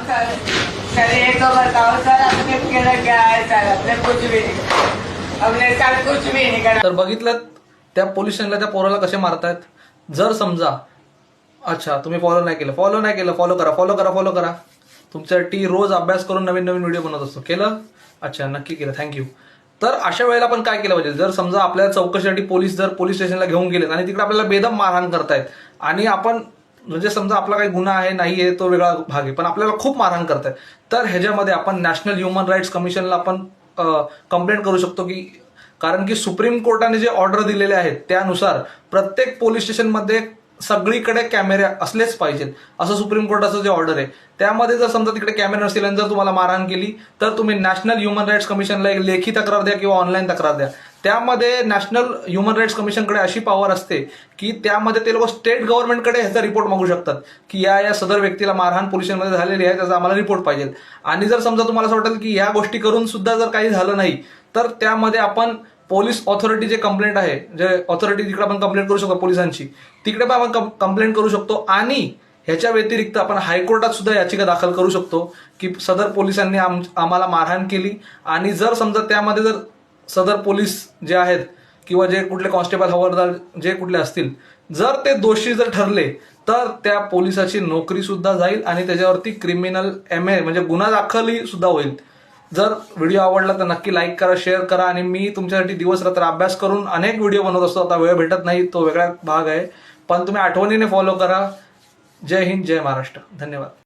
Sir sir ये तो बताओ सर आपने केला क्या है सर आपने कुछ भी नहीं हमने सर कुछ भी नहीं करा। तर बघितलं त्या पोलीस स्टेशनला त्या पोराला कसे मारतायत. जर समजा अच्छा तुम्ही फॉलो नाही केलं फॉलो करा तुमच्यासाठी रोज अभ्यास करून नवीन नवीन व्हिडिओ बनवत असतो. केलं? अच्छा नक्की केलं, थँक्यू. तर अशा वेळेला आपण काय केलं पाहिजे, जर समजा आपल्या चौकशीसाठी पोलीस जर पोलीस स्टेशनला घेऊन गेलेत आणि तिकडे आपल्याला बेदम मारहाण करतायत आणि आपण म्हणजे समजा आपला काही गुन्हा आहे नाही आहे तो वेगळा भाग आहे, पण आपल्याला खूप मारहाण करतायत, तर ह्याच्यामध्ये आपण नॅशनल ह्युमन राईट्स कमिशनला आपण कंप्लेंट करू शकतो. की कारण की सुप्रीम कोर्टाने जे ऑर्डर दिलेले आहेत त्यानुसार प्रत्येक पोलीस स्टेशनमध्ये सगळीकडे कॅमेरे असलेच पाहिजेत असं सुप्रीम कोर्टाचं जे ऑर्डर आहे. त्यामध्ये जर समजा तिकडे कॅमेरे नसतील आणि जर तुम्हाला मारहाण केली तर तुम्ही नॅशनल ह्युमन राईट्स कमिशनला एक लेखी तक्रार द्या किंवा ऑनलाईन तक्रार द्या. त्यामध्ये नॅशनल ह्युमन राईट्स कमिशनकडे अशी पॉवर असते की त्यामध्ये ते लोक स्टेट गव्हर्नमेंटकडे ह्याचा रिपोर्ट मागू शकतात की या सदर व्यक्तीला मारहाण पोलीस स्टेशनमध्ये झालेली आहे, त्याचा आम्हाला रिपोर्ट पाहिजे. आणि जर समजा तुम्हाला असं वाटेल की ह्या गोष्टी करून सुद्धा जर काही झालं नाही तर त्यामध्ये आपण पोलीस ऑथॉरिटी जे कंप्लेंट आहे, जे ऑथॉरिटी तिकडे आपण कंप्लेंट करू शकतो पोलिसांची, तिकडे पण आपण कंप्लेंट करू शकतो. आणि ह्याच्या व्यतिरिक्त आपण हायकोर्टात सुद्धा याचिका दाखल करू शकतो की सदर पोलिसांनी आम्हाला मारहाण केली आणि जर समजा त्यामध्ये जर सदर पोलीस जे आहेत किंवा जे कुठले कॉन्स्टेबल हवालदार जे कुठले असतील जर ते दोषी जर ठरले तर त्या पोलिसाची नोकरी सुद्धा जाईल आणि त्याच्यावरती क्रिमिनल MA म्हणजे गुन्हा दाखलही सुद्धा होईल. जर व्हिडिओ आवडला तर नक्की लाईक करा, शेअर करा. आणि मी तुमच्यासाठी दिवस रात्र अभ्यास करून अनेक व्हिडिओ बनवत असतो. आता वेळ भेटत नाही, तो वेगळा भाग आहे, पण तुम्ही आठवणीने फॉलो करा. जय हिंद, जय महाराष्ट्र. धन्यवाद.